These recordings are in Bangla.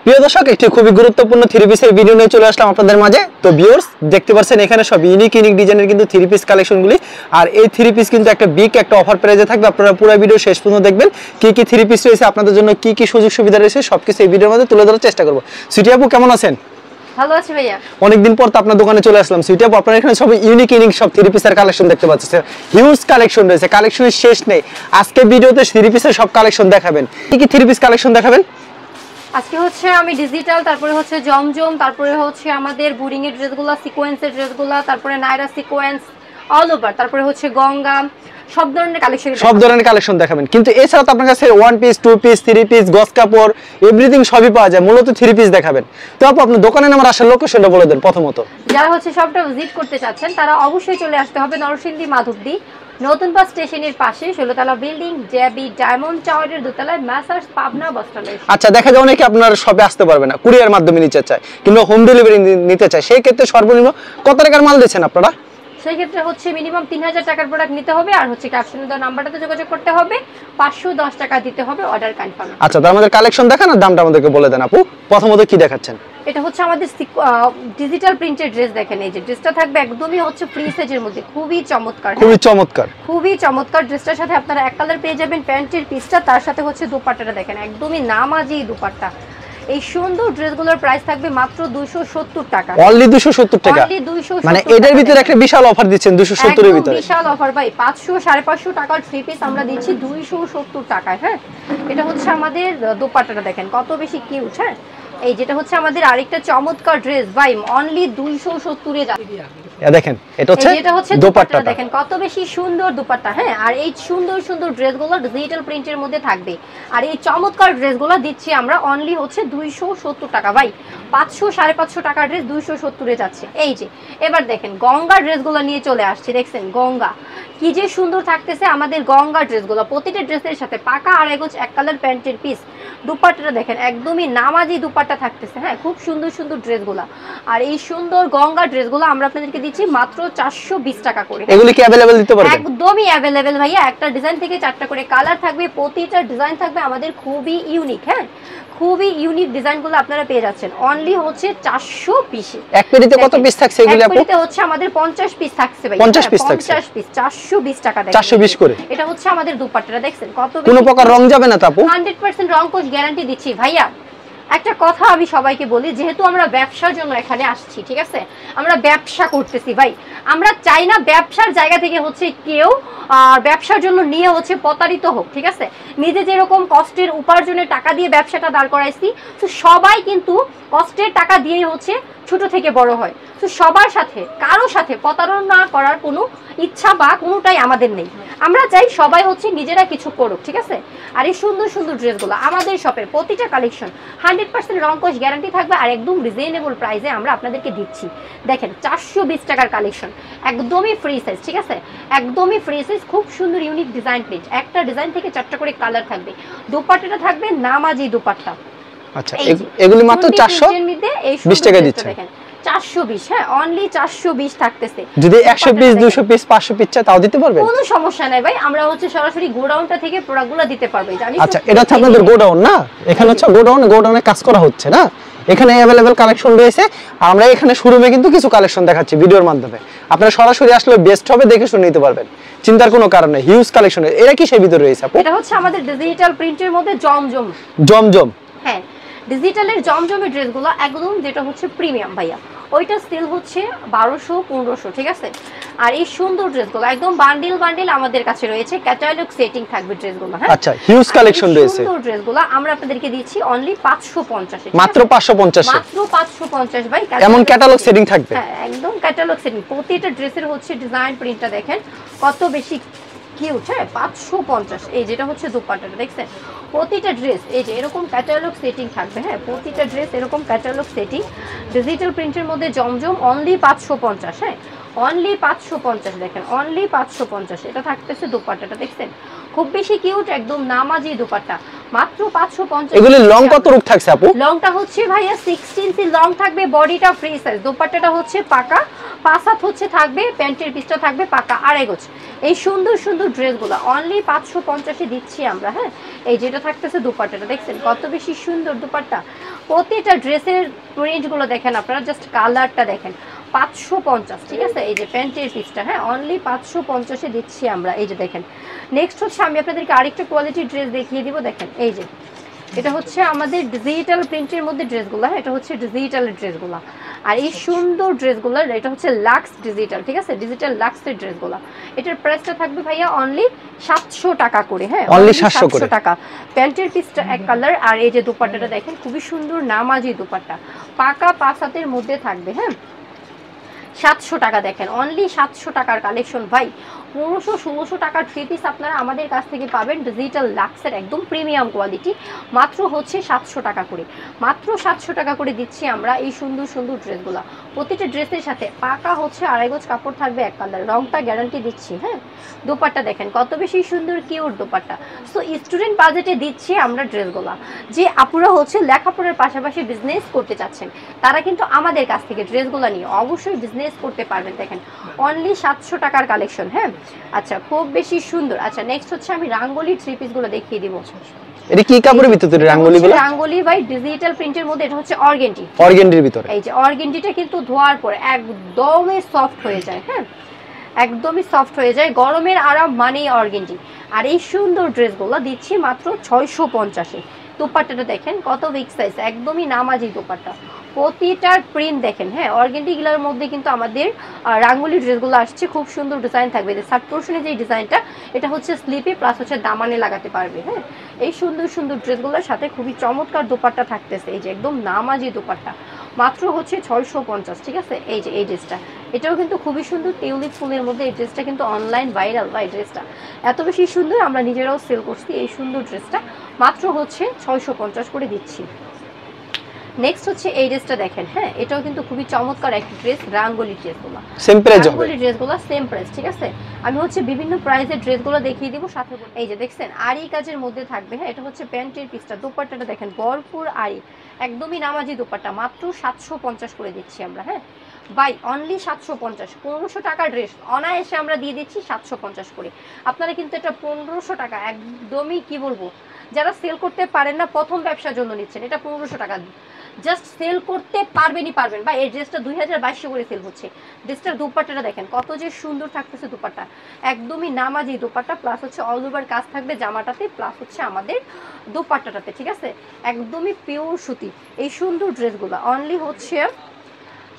প্রিয় দর্শক, একটি খুবই গুরুত্বপূর্ণ থ্রি পিসের ভিডিও নিয়ে চলে আসলাম আপনাদের মাঝে। তো ভিউয়ার্স, দেখতে পাচ্ছেন এখানে সব ইউনিক ডিজাইনের কিন্তু থ্রি পিস কালেকশনগুলি। আর এই থ্রি পিস কিন্তু একটা বিগ একটা অফার প্রাইজে থাকবে। আপনারা পুরো ভিডিও শেষ পর্যন্ত দেখবেন। কি কি থ্রি পিস রয়েছে, আপনাদের জন্য কি কি সুযোগ সুবিধা রয়েছে, সবকিছু এই ভিডিওর মধ্যে তুলে ধরার চেষ্টা করব। সুইটি আপু, কেমন আছেন? ভালো আছি ভাইয়া। অনেকদিন পর তো আপনার দোকানে চলে আসলাম। সুইটি আপু, আপনারা এখানে সব ইউনিক সব থ্রি পিসের কালেকশন দেখতে পাচ্ছেন। হিউজ কালেকশন রয়েছে, কালেকশনের শেষ নেই। আজকে ভিডিওতে থ্রি পিসের সব কালেকশন দেখাবেন। কি কি থ্রি পিস কালেকশন দেখাবেন? আজকে হচ্ছে আমি ডিজিটাল, তারপরে হচ্ছে জমজম, তারপরে হচ্ছে আমাদের বুডিং এর ড্রেসগুলো, সিকোয়েন্সের ড্রেসগুলো, তারপরে নাইরা সিকোয়েন্স অল ওভার, তারপরে হচ্ছে গঙ্গা, সব ধরনের কালেকশন দেখাবেন। কিন্তু এছাড়া তো আপনার কাছে one piece, two piece, three piece, গস কাপড়, এভরিথিং সবই পাওয়া যায়। মূলত থ্রি পিস দেখাবেন। তো আপু, আপনার দোকানের নাম আসার লোকেশনটা বলে দেন। প্রথমত যারা হচ্ছে সবটা ভিজিট করতে চাচ্ছেন তারা অবশ্যই চলে আসতে হবে নরসিংদী মাধবদী নতুন বাস স্টেশনের পাশে 16তলা বিল্ডিং, জেবি ডায়মন্ড টাওয়ারের দোতলায়, ম্যাসার্স পাবনা বস্ত্রালয়। আচ্ছা, দেখা যায় অনেকে আপনার শপে আসতে পারবে না, কুরিয়ার মাধ্যমে নিতে চায় কিংবা হোম ডেলিভারি নিতে চায়। সেই ক্ষেত্রে সর্বনিম্ন কত টাকার মাল দিচ্ছেন আপনারা? সেই ক্ষেত্রে হচ্ছে মিনিমাম 3000 টাকার প্রোডাক্ট নিতে হবে, আর হচ্ছে ক্যাপশনে দেওয়া নাম্বারটাতে যোগাযোগ করতে হবে। 510 টাকা দিতে হবে অর্ডার কনফার্ম। আচ্ছা, তো আমাদের কালেকশন দেখান আর দামটা আমাদেরকে বলে দেন আপু। প্রথমত কি দেখাচ্ছেন? এটা হচ্ছে আমাদের ডিজিটাল প্রিন্টেড ড্রেস। দেখেন, এই যে ড্রেসটা থাকবে একদমই হচ্ছে ফ্রি সাইজের মধ্যে, খুবই চমৎকার, খুবই চমৎকার, খুবই চমৎকার। ড্রেসটার সাথে আপনারা এক কালার পেয়ে যাবেন প্যান্টের পিসটা, তার সাথে হচ্ছে দোপাট্টাটা দেখেন, একদমই নামাজি দোপাট্টা। এই সুন্দর ড্রেসগুলোর প্রাইস থাকবে মাত্র 270 টাকা। অনলি 270 টাকা, মানে এটার ভিতরে একটা বিশাল অফার দিচ্ছেন 270 এর ভিতরে। বিশাল অফার ভাই, 500 550 টাকার থ্রি পিস আমরা দিচ্ছি 270 টাকায়। হ্যাঁ, এটা হচ্ছে আমাদের দোপাট্টাটা দেখেন কত বেশি কিউট। হ্যাঁ, এই যেটা হচ্ছে আমাদের আরেকটা চমৎকার ড্রেস ভাই, অনলি 270 এ যাবে। দেখেন, এটা হচ্ছে দোপাট্টাটা দেখেন কত বেশি সুন্দর দোপাট্টা। হ্যাঁ, আর এই সুন্দর সুন্দর ড্রেসগুলো ডিজিটাল প্রিন্টের মধ্যে থাকবে। আর এই চমৎকার ড্রেসগুলো দিচ্ছি আমরা অনলি হচ্ছে 270 টাকা ভাই। 500 550 টাকার ড্রেস 270 এ যাচ্ছে। এই যে এবার দেখেন গঙ্গা ড্রেসগুলো নিয়ে চলে আসছে। দেখছেন গঙ্গা কি যে সুন্দর থাকতেছে আমাদের গঙ্গা ড্রেসগুলো। প্রতিটা ড্রেসের সাথে পাকা আর এক কালার প্যান্টের পিস, দুপাট্টাটা দেখেন একদমই নামাজি দুপাট্টা থাকতেছে। হ্যাঁ, খুব সুন্দর সুন্দর ড্রেসগুলো। আর এই সুন্দর গঙ্গা ড্রেসগুলো আমরা আপনাদেরকে দিচ্ছি মাত্র 420 টাকা করে। এগুলি কি अवेलेबल দিতে পারবেন? একদমই अवेलेबल ভাইয়া। একটা ডিজাইন থেকে 4টা করে কালার থাকবে, প্রতিটা ডিজাইন থাকবে আমাদের খুবই ইউনিক। হ্যাঁ, খুবই ইউনিক ডিজাইনগুলো আপনারা পেয়ে যাচ্ছেন অনলি হচ্ছে 420 এ। এক পেটিতে কত পিস থাকছে এগুলি আপু? এক পেটিতে হচ্ছে আমাদের 50 পিস থাকছে ভাই। 50 পিস থাকছে, 50 পিস 420 টাকা দেখেন, 420 করে। এটা হচ্ছে আমাদের দুপাট্টাটা দেখছেন কত বেশি। কোনো প্রকার রং যাবে না তো আপু? 100% রং কোশ গ্যারান্টি দিচ্ছি ভাইয়া। একটা কথা আমি সবাইকে বলি, যেহেতু আমরা ব্যবসার জন্য এখানে আসছি, ঠিক আছে, আমরা ব্যবসা করতেছি ভাই, আমরা চাই না ব্যবসার জায়গা থেকে হচ্ছে কেউ ব্যবসার জন্য নিয়ে হচ্ছে প্রতারিত হোক। ঠিক আছে, নিজে যেরকম কষ্টের উপার্জনের টাকা দিয়ে ব্যবসাটা দাঁড় করাইছি, তো সবাই কিন্তু কষ্টের টাকা দিয়েই হচ্ছে ছোট থেকে বড় হয়। তো সবার সাথে কারো সাথে প্রতারণা করার কোনো ইচ্ছা বা কোনোটাই আমাদের নেই। আমরা চাই সবাই হচ্ছে নিজেরা কিছু করুক। ঠিক আছে, আর এই সুন্দর সুন্দর ড্রেসগুলো আমাদের শপের প্রতিটা কালেকশন 100% রং কোশ গ্যারান্টি থাকবে, আর একদম রিজনেবল প্রাইসে আমরা আপনাদেরকে দিচ্ছি। দেখেন 420 টাকার কালেকশন, একদমই ফ্রি সাইজ। ঠিক আছে, একদমই ফ্রি সাইজ, খুব সুন্দর ইউনিক ডিজাইন প্রিন্ট। একটা ডিজাইন থেকে 4টা করে কালার থাকবে। দোপাট্টাটা থাকবে নামাজি দোপাট্টা। আচ্ছা, এগুলি মাত্র 420 টাকা দিচ্ছেন। দেখেন 420, হ্যাঁ অনলি 420 থাকতেছে। যদি 100 পিস 200 পিস 500 পিস চাই তাও দিতে পারবেন, কোনো সমস্যা নাই ভাই। আমরা হচ্ছে সরাসরি গোডাউনটা থেকে প্রোডাক্টগুলো দিতে পারবো। জানি। আচ্ছা, এটা হচ্ছে আপনাদের গোডাউন না? এখানে হচ্ছে গোডাউনে কাজ করা হচ্ছে না? এখানে अवेलेबल কালেকশন রয়েছে। আমরা এখানে শোরুমে কিন্তু কিছু কালেকশন দেখাচ্ছি ভিডিওর মাধ্যমে। আপনারা সরাসরি আসলে বেস্ট হবে, দেখে শুনে নিতে পারবেন, চিন্তার কোনো কারণ নেই। Huge collection. এরা কি সেই ভিতরে রয়েছে আপু? এটা হচ্ছে আমাদের ডিজিটাল প্রিন্টের মধ্যে জমজম। জমজম, হ্যাঁ, ডিজিটালের জমজমের ড্রেসগুলো একদম যেটা হচ্ছে প্রিমিয়াম ভাইয়া, ওইটা সেল হচ্ছে 1200 1500। ঠিক আছে, আর এই সুন্দর ড্রেসগুলো একদম বান্ডিল বান্ডিল আমাদের কাছে রয়েছে, ক্যাটালগ সেটিং থাকবে ড্রেসগুলো। হ্যাঁ, আচ্ছা, হিউজ কালেকশন রয়েছে। সুন্দর ড্রেসগুলো আমরা আপনাদেরকে দিচ্ছি অনলি 550 এ, মাত্র 550 এ, মাত্র 550 ভাই। এমন ক্যাটালগ সেটিং থাকবে। হ্যাঁ, একদম ক্যাটালগ সেটিং। প্রতিটা ড্রেসের হচ্ছে ডিজাইন প্রিন্টটা দেখেন কত বেশি কিউট। হ্যাঁ, 550। এই যেটা হচ্ছে দোপাট্টাটা দেখছেন, প্রতিটা ড্রেস এই যে এরকম ক্যাটালগ সেটিং থাকবে। হ্যাঁ, প্রতিটা ড্রেস এরকম ক্যাটালগ সেটিং ডিজিটাল প্রিন্টের মধ্যে জমজম অনলি 550। হ্যাঁ, অনলি 550 দেখেন, অনলি 550। এটা থাকতেছে দোপাট্টাটা দেখছেন খুব বেশি কিউট, একদম নামাজি দোপাট্টা, মাত্র 550। এগুলি লং কত রূপ থাকছে আপু? লংটা হচ্ছে ভাইয়া 16 ইঞ্চি লং থাকবে, বডিটা ফ্রি সাইজ, দোপাট্টাটা হচ্ছে পাকা, 5 হাত হচ্ছে থাকবে, প্যান্টের পিসটা থাকবে পাকা, আর এগোছ এই সুন্দর সুন্দর ড্রেসগুলো অনলি 550 দিচ্ছি আমরা। হ্যাঁ, এই যেটা থাকতেছে দুপাট্টাটা দেখছেন কত বেশি সুন্দর দুপাট্টা, প্রতিটা ড্রেসের প্রিন্টগুলো দেখেন আপনারা, জাস্ট কালারটা দেখেন। 550, ঠিক আছে। এই যে প্যান্টের পিসটা, হ্যাঁ অনলি 550 দিচ্ছি আমরা। এই যে দেখেন, নেক্সট হচ্ছে আমি আপনাদেরকে আরেকটা কোয়ালিটির ড্রেস দেখিয়ে দিব। দেখেন এই যে এটা হচ্ছে আমাদের ডিজিটাল প্রিন্টের মধ্যে ড্রেসগুলো, হ্যাঁ এটা হচ্ছে ডিজিটালের ড্রেসগুলো। আর এই সুন্দর ড্রেসগুলো এটা হচ্ছে লাক্স ডিজিটাল, ঠিক আছে, ডিজিটাল লাক্সের ড্রেসগুলো। এটার প্রাইসটা থাকবে ভাইয়া অনলি 700 টাকা করে। হ্যাঁ অনলি 700 টাকা। প্যান্টের পিসটা এক কালার, আর এই যে দুপাট্টাটা দেখেন খুবই সুন্দর নামাজি দুপাট্টা, পাকা 5 হাতের মধ্যে থাকবে। হ্যাঁ 700 টাকা। দেখেন অনলি 700 টাকার কালেকশন ভাই। 1500-1600 টাকার থ্রি পিস আপনারা আমাদের কাছ থেকে পাবেন ডিজিটাল লাক্সের একদম প্রিমিয়াম কোয়ালিটি, মাত্র হচ্ছে 700 টাকা করে। মাত্র 700 টাকা করে দিচ্ছি আমরা এই সুন্দর সুন্দর ড্রেসগুলো। প্রতিটা ড্রেসের সাথে পাকা হচ্ছে 2.5 গজ কাপড় থাকবে এক কালার, রংটা গ্যারান্টি দিচ্ছি। হ্যাঁ দোপাট্টা দেখেন কত বেশি সুন্দর কিউট দোপাট্টা। সো স্টুডেন্ট বাজেটে দিচ্ছি আমরা ড্রেসগুলো। যে আপুরা হচ্ছে লেখাপড়ার পাশাপাশি বিজনেস করতে চাচ্ছেন তারা কিন্তু আমাদের কাছ থেকে ড্রেসগুলো নিয়ে অবশ্যই বিজনেস করতে পারবেন। দেখেন অনলি 700 টাকার কালেকশন। হ্যাঁ আচ্ছা, খুব বেশি সুন্দর। আচ্ছা নেক্সট হচ্ছে আমি রাঙ্গোলি থ্রি পিসগুলো দেখিয়ে দিব। এটা কি কাপড়ের ভিতরে রাঙ্গোলিগুলো? রাঙ্গোলি ভাই ডিজিটাল প্রিন্টের মধ্যে, এটা হচ্ছে অর্গেন্ডি, অর্গেন্ডির ভিতরে। এই যে অর্গেন্ডিটা কিন্তু ধোয়ার পর একদমই সফট হয়ে যায়। হ্যাঁ একদমই সফট হয়ে যায়, গরমের আরাম মানেই অর্গেন্ডি। আর এই সুন্দর ড্রেসগুলো দিচ্ছি মাত্র 650-এ। দোপাট্টাটা দেখেন কত বিগ সাইজ, একদমই নামাজি দোপাট্টা, প্রতিটার প্রিন্ট দেখেন। হ্যাঁ অর্গেন্ডিগুলোর মধ্যে কিন্তু আমাদের রাঙ্গুলি ড্রেসগুলো আসছে, খুব সুন্দর ডিজাইন থাকবে। যে সার্ট পোর্শনে যে ডিজাইনটা এটা হচ্ছে স্লিপে প্লাস হচ্ছে দামানে লাগাতে পারবে। হ্যাঁ এই সুন্দর সুন্দর ড্রেসগুলোর সাথে খুবই চমৎকার দোপাট্টা থাকতেছে, এই যে একদম নামাজি দোপাট্টা, মাত্র হচ্ছে 650। ঠিক আছে, এই যে এই ড্রেসটা এটাও কিন্তু খুবই সুন্দর টিউলিপ ফুলের মধ্যে। এই ড্রেসটা কিন্তু অনলাইন ভাইরাল বা এই ড্রেসটা এত বেশি সুন্দর আমরা নিজেরাও সেল করছি। এই সুন্দর ড্রেসটা মাত্র হচ্ছে 650 করে দিচ্ছি। নেক্সট হচ্ছে এই ড্রেসটা দেখেন। হ্যাঁ এটাও কিন্তু খুবই চমৎকার একটা ড্রেস, রাঙ্গোলি ড্রেসগুলো সেম প্রাইস হবে, রাঙ্গোলি ড্রেসগুলো সেম প্রাইস। ঠিক আছে, আমি হচ্ছে বিভিন্ন প্রাইসের ড্রেসগুলো দেখিয়ে দিব সাথে। এই যে দেখছেন আরি কাজের মধ্যে থাকবে। হ্যাঁ এটা হচ্ছে প্যান্টের পিসটা, দোপাট্টাটা দেখেন ভরপুর আরি, একদমই নামাজি দোপাট্টা, মাত্র 750 করে দিচ্ছি আমরা। হ্যাঁ বাই অনলি 750। 1500 টাকা ড্রেস অনায়াসে আমরা দিয়ে দিচ্ছি 750 করে। আপনারা কিন্তু এটা 1500 টাকা একদমই কি বলবো, যারা সেল করতে পারেন না প্রথম ব্যবসার জন্য নিচ্ছেন, এটা 1500 টাকা জাস্ট সেল করতে পারবেন বা এই ড্রেসটা 2200 করে সেল হচ্ছে। ড্রেসটার দুপাট্টাটা দেখেন কত যে সুন্দর থাকতেছে দুপাট্টা, একদমই নামাজি দুপাট্টা, প্লাস হচ্ছে অল ওভার কাজ থাকবে জামাটাতে, প্লাস হচ্ছে আমাদের দুপাট্টাটাতে। ঠিক আছে, একদমই পিওর সুতি। এই সুন্দর ড্রেসগুলো অনলি হচ্ছে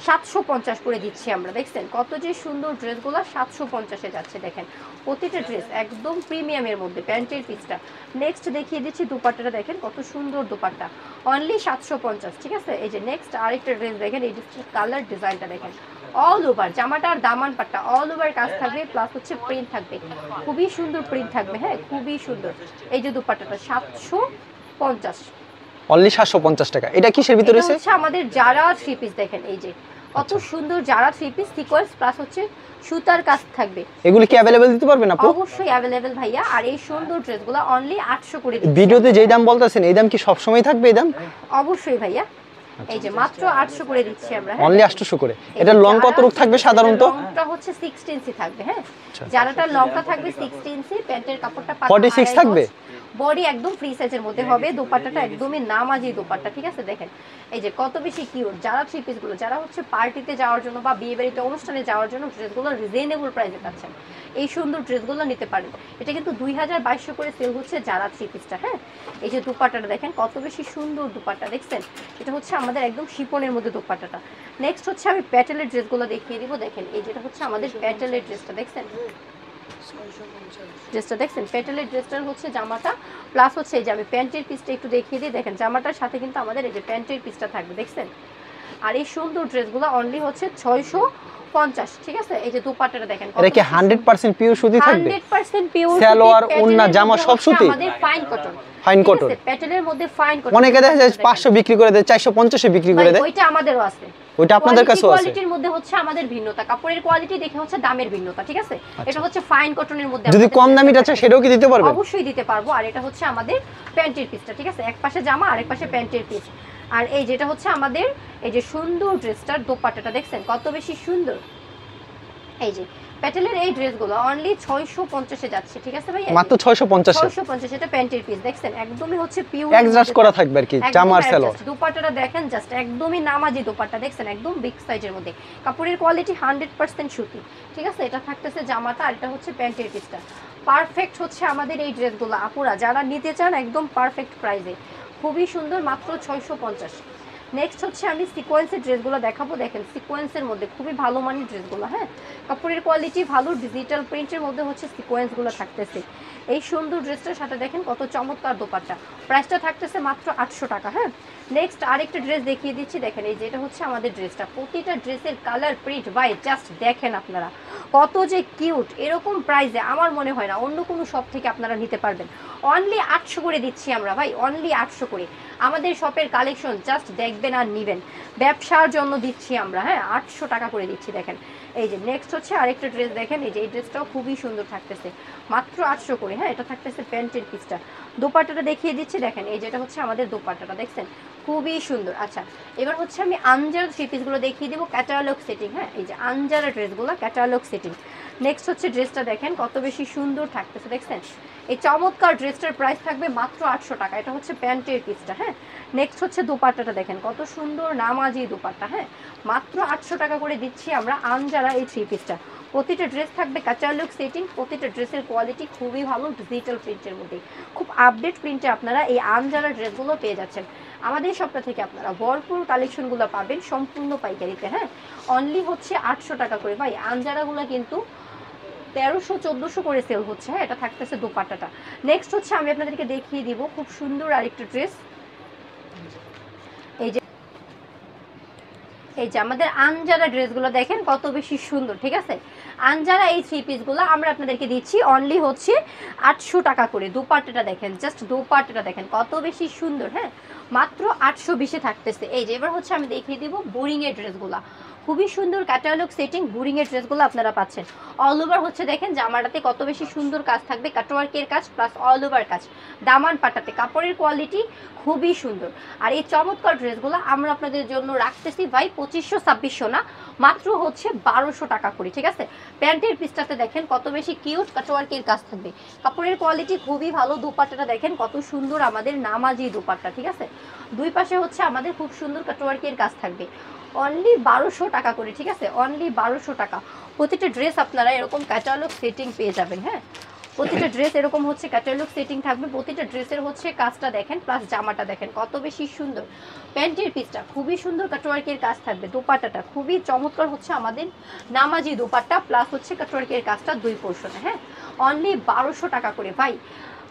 750 করে দিচ্ছি আমরা। দেখছেন কত যে সুন্দর ড্রেসগুলো 750-এ যাচ্ছে। দেখেন প্রতিটা ড্রেস একদম প্রিমিয়ামের মধ্যে, প্যান্টের পিসটা। নেক্সট দেখিয়ে দিচ্ছি দুপাট্টাটা দেখেন কত সুন্দর দুপাট্টা, অনলি 750। ঠিক আছে, এই যে নেক্সট আরেকটা ড্রেস দেখেন, এই ড্রেসটার কালার ডিজাইনটা দেখেন, অল ওভার জামাটার দামান পাট্টা অল ওভার কাজ থাকবে, প্লাস হচ্ছে প্রিন্ট থাকবে, খুবই সুন্দর প্রিন্ট থাকবে। হ্যাঁ খুবই সুন্দর। এই যে দুপাট্টাটা 750, অনলি 750 টাকা। এটা কিসের ভিতরে আছে? হচ্ছে আমাদের যারা থ্রি পিস দেখেন, এই যে কত সুন্দর যারা থ্রি পিস, সিকোয়েন্স প্লাস হচ্ছে সুতার কাজ থাকবে। এগুলো কি अवेलेबल দিতে পারবেন আপু? অবশ্যই अवेलेबल ভাইয়া। আর এই সুন্দর ড্রেসগুলো অনলি 800 করে দিচ্ছি। ভিডিওতে যেই দাম বলতাছেন এই দাম কি সব সময় থাকবে এই দাম? অবশ্যই ভাইয়া, এই যে মাত্র 800 করে দিচ্ছি আমরা। অনলি 800 করে। এটা লং কত রূপ থাকবে সাধারণত? লংটা হচ্ছে 60 ইঞ্চি থাকবে। হ্যাঁ যারাটা লংটা থাকবে 60 ইঞ্চি, প্যান্টের কাপড়টা 46 থাকবে, বডি একদম ফ্রি সাইজের মধ্যে হবে, দোপাট্টাটা একদমই নামাজি দোপাট্টা। ঠিক আছে, দেখেন এই যে কত বেশি কিউট। যারা থ্রি পিস গুলো, যারা হচ্ছে পার্টিতে যাওয়ার জন্য বা বিয়ে বাড়িতে অনুষ্ঠানে যাওয়ার জন্য ড্রেসগুলো রিজনেবল প্রাইসে পাচ্ছেন, এই সুন্দর ড্রেসগুলো নিতে পারেন। এটা কিন্তু 2200 করে সেল হচ্ছে যারা থ্রি পিসটা। হ্যাঁ এই যে দোপাট্টাটা দেখেন কত বেশি সুন্দর দোপাট্টা, দেখছেন এটা হচ্ছে আমাদের একদম শিপনের মধ্যে দোপাট্টাটা। নেক্সট হচ্ছে আমি প্যাটেলের ড্রেসগুলো দেখিয়ে দিব। দেখেন এই যেটা হচ্ছে আমাদের প্যাটেলের ড্রেসটা, দেখছেন ড্রেসটা দেখছেন প্যাটেলের ড্রেসটার হচ্ছে জামাটা, প্লাস হচ্ছে এই যে আমি প্যান্টের পিসটা একটু দেখিয়ে দিই। দেখেন জামাটার সাথে কিন্তু আমাদের এই যে প্যান্টের পিসটা থাকবে, দেখছেন। আর এই সুন্দর ড্রেসগুলো অনলি হচ্ছে 650। ঠিক আছে, এই যে দোপাট্টাটা দেখেন, এটা কি 100% পিওর সুতি থাকবে? 100% পিওর সালোয়ার ওন্না জামা সব সুতি, আমাদের ফাইন কটন। Fine cotton. প্যাটেলের মধ্যে ফাইন কটন। অনেকে দেখা যায় 500 বিক্রি করে দেয়, 450 এ বিক্রি করে দেয়। ওইটা আমাদেরও আছে, ওইটা আপনাদের কাছেও আছে। কোয়ালিটির মধ্যে হচ্ছে আমাদের ভিন্নতা, কাপড়ের কোয়ালিটি দেখে হচ্ছে দামের ভিন্নতা। ঠিক আছে, এটা হচ্ছে ফাইন কটনের মধ্যে। যদি কম দামিটা আছে সেটাও কি দিতে পারবেন? অবশ্যই দিতে পারবো। আর এটা হচ্ছে আমাদের প্যান্টের পিসটা। ঠিক আছে, এক পাশে জামা আর এক পাশে প্যান্টের পিস। আর এই যেটা হচ্ছে আমাদের এই যে সুন্দর ড্রেসটার দোপাট্টাটা, দেখছেন কত বেশি সুন্দর। এই যে প্যাটেলের এই ড্রেসগুলো অনলি 650 এ যাচ্ছে, ঠিক আছে ভাইয়া? মাত্র 650 এ। 650 এটা প্যান্টের পিস, দেখছেন একদমই হচ্ছে পিওর অ্যাডজাস্ট করা থাকবে আর কি, জামা আর সালোয়ার। দুপাট্টাটা দেখেন জাস্ট একদমই নামাজি দুপাট্টা, দেখছেন একদম বিগ সাইজের মধ্যে। কাপড়ের কোয়ালিটি 100% সুতি, ঠিক আছে? এটা থাকতেছে জামাটা আর এটা হচ্ছে প্যান্টের পিসটা। পারফেক্ট হচ্ছে আমাদের এই ড্রেসগুলো আপুরা যারা নিতে চান একদম পারফেক্ট প্রাইসে, খুবই সুন্দর, মাত্র 650। নেক্সট হচ্ছে আমি সিকোয়েন্সের ড্রেসগুলো দেখাবো, দেখেন সিকোয়েন্সের মধ্যে খুবই ভালো মানের ড্রেসগুলো, হ্যাঁ কাপড়ের কোয়ালিটি ভালো, ডিজিটাল প্রিন্টের মধ্যে হচ্ছে সিকোয়েন্সগুলো থাকতেছে। এই সুন্দর ড্রেসটার সাথে দেখেন কত চমৎকার দোপাট্টা, প্রাইসটা থাকতেছে মাত্র 800 টাকা। হ্যাঁ নেক্সট আরেকটা ড্রেস দেখিয়ে দিচ্ছি, দেখেন এই যেটা হচ্ছে আমাদের ড্রেসটা, প্রতিটা ড্রেসের কালার প্রিন্ট বাই জাস্ট দেখেন আপনারা কত যে কিউট। এরকম প্রাইসে আমার মনে হয় না অন্য কোনো শপ থেকে আপনারা নিতে পারবেন। অনলি 800 করে দিচ্ছি আমরা ভাই, অনলি 800 করে। আমাদের শপের কালেকশন জাস্ট দেখবেন আর নিবেন, ব্যবসার জন্য দিচ্ছি আমরা, হ্যাঁ 800 টাকা করে দিচ্ছি। দেখেন এই যে নেক্সট হচ্ছে আরেকটা ড্রেস, দেখেন এই যে এই ড্রেসটাও খুবই সুন্দর থাকতেছে, মাত্র 800 করে। হ্যাঁ এটা থাকতেছে প্যান্টের পিসটা। দোপাট্টাটা দেখিয়ে দিচ্ছি, দেখেন এই যেটা হচ্ছে আমাদের দোপাট্টাটা, দেখছেন খুবই সুন্দর। আচ্ছা এবার হচ্ছে আমি আনজার থ্রি পিসগুলো দেখিয়ে দেবো, ক্যাটালগ সেটিং। হ্যাঁ এই যে আনজারা ড্রেসগুলো ক্যাটালগ সেটিং। নেক্সট হচ্ছে ড্রেসটা দেখেন কত বেশি সুন্দর থাকতেছে, দেখছেন এই চমৎকার ড্রেসটার প্রাইস থাকবে মাত্র 800 টাকা। এটা হচ্ছে প্যান্টের পিসটা। হ্যাঁ নেক্সট হচ্ছে দোপাট্টাটা দেখেন কত সুন্দর নামাজি দোপাট্টা, হ্যাঁ মাত্র 800 টাকা করে দিচ্ছি আমরা আনজারা এই থ্রি পিসটা। প্রতিটা ড্রেস থাকবে ক্যাটালগ সেটিং, প্রতিটা ড্রেসের কোয়ালিটি খুবই ভালো, ডিজিটাল প্রিন্টের মধ্যে খুব আপডেট প্রিন্টে আপনারা এই আনজারা ড্রেসগুলো পেয়ে যাচ্ছেন। আমাদের সপ্তাহ থেকে আপনারা ভরপুর কালেকশনগুলো পাবেন সম্পূর্ণ পাইকারিতে। হ্যাঁ অনলি হচ্ছে 800 টাকা করে। ভাই আনজারাগুলো কিন্তু 1300-1400 করে সেল হচ্ছে। হ্যাঁ এটা থাকতেছে দোপাট্টাটা। নেক্সট হচ্ছে আমি আপনাদেরকে দেখিয়ে দিব খুব সুন্দর আরেকটা ড্রেস, এই যে আমাদের আনজারা ড্রেসগুলো দেখেন কত বেশি সুন্দর, ঠিক আছে? আনজারা এই থ্রি পিসগুলো আমরা আপনাদেরকে দিচ্ছি অনলি হচ্ছে 800 টাকা করে। দোপাট্টাটা দেখেন, জাস্ট দোপাট্টাটা দেখেন কত বেশি সুন্দর, হ্যাঁ মাত্র 820-এ থাকতেছে। এই যে এবার হচ্ছে আমি দেখিয়ে দিব বোরিংয়ের ড্রেসগুলো, খুবই সুন্দর ক্যাটালগ সেটিং বোরিংয়ের ড্রেসগুলো আপনারা পাচ্ছেন। অল ওভার হচ্ছে দেখেন জামাটাতে কত বেশি সুন্দর কাজ থাকবে, কাটওয়ার্কের কাজ প্লাস অল ওভার কাজ, দামান পাটাতে কাপড়ের কোয়ালিটি খুবই সুন্দর। আর এই চমৎকার ড্রেসগুলো আমরা আপনাদের জন্য রাখতেছি ভাই 2500-2600 না, মাত্র হচ্ছে 1200 টাকা করে, ঠিক আছে? প্যান্টের পিসটাতে দেখেন কত বেশি কিউট কাটওয়ার্কের কাজ থাকবে, কাপড়ের কোয়ালিটি খুবই ভালো। দোপাট্টাটা দেখেন কত সুন্দর আমাদের নামাজি দোপাট্টা, ঠিক আছে? দুই পাশে হচ্ছে আমাদের খুব সুন্দর কাটওয়ার্কের কাজ থাকবে, অনলি 1200 টাকা করে, ঠিক আছে? অনলি 1200 টাকা। প্রতিটা ড্রেস আপনারা এরকম ক্যাটালগ সেটিং পেয়ে যাবেন। হ্যাঁ প্রতিটা ড্রেস এরকম হচ্ছে ক্যাটালগ সেটিং থাকবে, প্রতিটা ড্রেসের হচ্ছে কাজটা দেখেন প্লাস জামাটা দেখেন কত বেশি সুন্দর। প্যান্টের পিসটা খুবই সুন্দর কাটওয়ার্কের কাজ থাকবে, দোপাট্টাটা খুবই চমৎকার হচ্ছে আমাদের নামাজি দোপাট্টা প্লাস হচ্ছে কাটওয়ার্কের কাজটা দুই পোর্শনে। হ্যাঁ অনলি 1200 টাকা করে। ভাই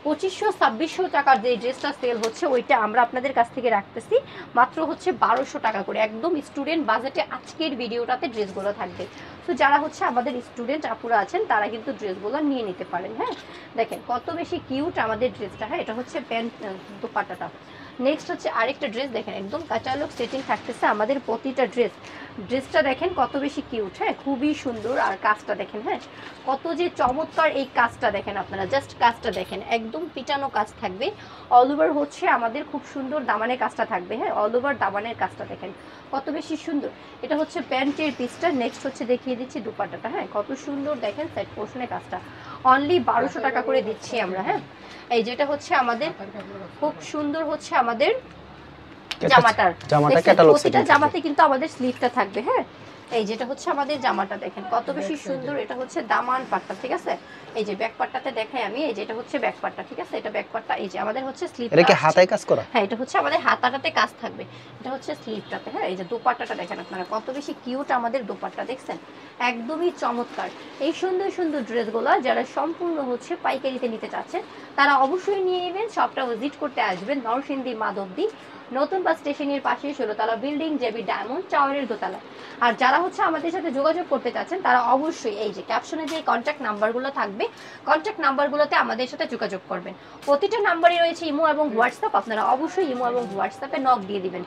2500-2600 টাকার যে ড্রেসটা সেল হচ্ছে ওইটা আমরা আপনাদের কাছ থেকে রাখতেছি মাত্র হচ্ছে 1200 টাকা করে, একদম স্টুডেন্ট বাজেটে আজকের ভিডিওটাতে ড্রেসগুলো থাকবে। তো যারা হচ্ছে আমাদের স্টুডেন্ট আপুরা আছেন তারা কিন্তু ড্রেসগুলো নিয়ে নিতে পারেন। হ্যাঁ দেখেন কত বেশি কিউট আমাদের ড্রেসটা। হ্যাঁ এটা হচ্ছে প্যান্ট দোপাট্টাটা। নেক্সট হচ্ছে আরেকটা ড্রেস দেখেন একদম ক্যাটালগ সেটিং থাকতেছে আমাদের প্রতিটা ড্রেসটা দেখেন কত বেশি কিউট, হ্যাঁ খুবই সুন্দর। আর কাজটা দেখেন, হ্যাঁ কত যে চমৎকার এই কাজটা দেখেন আপনারা, জাস্ট কাজটা দেখেন একদম পিটানো কাজ থাকবে, অল ওভার হচ্ছে আমাদের খুব সুন্দর দামানের কাজটা থাকবে। হ্যাঁ অল ওভার দামানের কাজটা দেখেন কত বেশি সুন্দর। এটা হচ্ছে প্যান্টের পিসটা। নেক্সট হচ্ছে দেখিয়ে দিচ্ছি দুপাট্টাটা, হ্যাঁ কত সুন্দর দেখেন সাইড পোর্শনের কাজটা, অনলি 1200 টাকা করে দিচ্ছি আমরা। হ্যাঁ এই যেটা হচ্ছে আমাদের খুব সুন্দর হচ্ছে আমাদের জামাটা ক্যাটালগ সেটিং, জামাতে কিন্তু আমাদের স্লিভটা থাকবে। হ্যাঁ এই যেটা হচ্ছে আমাদের জামাটা দেখেন কত বেশি সুন্দর, এটা হচ্ছে দামান পাট্টা, ঠিক আছে? এই যে ব্যাক পাট্টাতে দেখাই আমি, এই যে এটা হচ্ছে ব্যাক পাট্টা, ঠিক আছে? এটা ব্যাক পাট্টা, এই যে আমাদের হচ্ছে স্লিভটা, এটা কি হাতায় কাজ করা? হ্যাঁ এটা হচ্ছে আমাদের হাতাটাতে কাজ থাকবে, এটা হচ্ছে স্লিভটাতে। হ্যাঁ এই যে দোপাট্টাটা দেখেন আপনারা কত বেশি কিউট আমাদের দোপাট্টা, দেখছেন একদমই চমৎকার। এই সুন্দর সুন্দর ড্রেসগুলো যারা সম্পূর্ণ হচ্ছে পাইকারিতে নিতে চাচ্ছেন তারা অবশ্যই নিয়ে নেবেন, শপটা ভিজিট করতে আসবেন নরসিংদী মাধবদী নতুন বাস স্টেশনের পাশে 16তলা বিল্ডিং জেবি ডায়মন্ড টাওয়ারের দোতলা। আর যারা হচ্ছে আমাদের সাথে যোগাযোগ করতে চাচ্ছেন তারা অবশ্যই এই যে ক্যাপশনে যে কন্ট্যাক্ট নাম্বারগুলো থাকবে কন্ট্যাক্ট নাম্বারগুলোতে আমাদের সাথে যোগাযোগ করবেন। প্রতিটা নাম্বারই রয়েছে ইমো এবং হোয়াটসঅ্যাপ, আপনারা অবশ্যই ইমো এবং হোয়াটসঅ্যাপে নক দিয়ে দিবেন।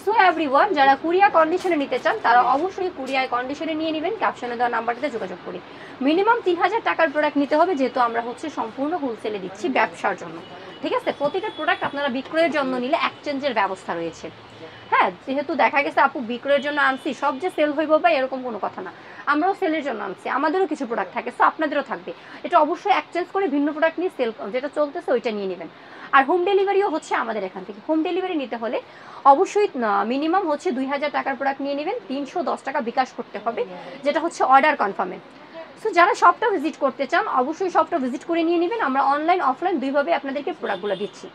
সো এভরিওয়ান যারা কুরিয়ার কন্ডিশনে নিতে চান তারা অবশ্যই কুরিয়ার কন্ডিশনে নিয়ে নেবেন, ক্যাপশনে দেওয়া নাম্বারটাতে যোগাযোগ করে। মিনিমাম 3000 টাকার প্রোডাক্ট নিতে হবে, যেহেতু আমরা হচ্ছে সম্পূর্ণ হোলসেলে দিচ্ছি ব্যবসার জন্য, ঠিক আছে? প্রতিটা প্রোডাক্ট আপনারা বিক্রয়ের জন্য নিলে এক্সচেঞ্জের ব্যবস্থা রয়েছে। হ্যাঁ যেহেতু দেখা গেছে আপু বিক্রয়ের জন্য আনছি সব যে সেল হইব বা এরকম কোনো কথা না, আমরাও সেলের জন্য আনছি, আমাদেরও কিছু প্রোডাক্ট থাকে, সো আপনাদেরও থাকবে। এটা অবশ্যই এক্সচেঞ্জ করে ভিন্ন প্রোডাক্ট নিয়ে সেল, যেটা চলতেছে ওইটা নিয়ে নেবেন। আর হোম ডেলিভারিও হচ্ছে আমাদের এখান থেকে। হোম ডেলিভারি নিতে হলে অবশ্যই মিনিমাম হচ্ছে 2000 টাকার প্রোডাক্ট নিয়ে নেবেন, 310 টাকা বিকাশ করতে হবে, যেটা হচ্ছে অর্ডার কনফার্মে। সো যারা শপটা ভিজিট করতে চান অবশ্যই শপটা ভিজিট করে নিয়ে নেবেন। আমরা অনলাইন অফলাইন দুইভাবে আপনাদেরকে প্রোডাক্টগুলো দিচ্ছি।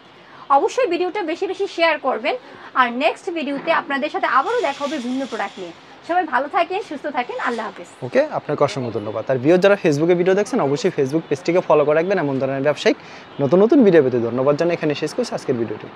অবশ্যই ভিডিওটা বেশি বেশি শেয়ার করবেন। আর নেক্সট ভিডিওতে আপনাদের সাথে আবারও দেখা হবে ভিন্ন প্রোডাক্ট নিয়ে। সবাই ভালো থাকেন, সুস্থ থাকেন, আল্লাহ হাফেজ। ওকে, আপনাকে অসংখ্য ধন্যবাদ। আর ভিউয়ার যারা ফেসবুকে ভিডিও দেখছেন অবশ্যই ফেসবুক পেজটিকে ফলো করে রাখবেন এমন ধরনের ব্যবসায়িক নতুন নতুন ভিডিও পেতে। ধন্যবাদ জানাই, এখানে শেষ করছি আজকের ভিডিওটি।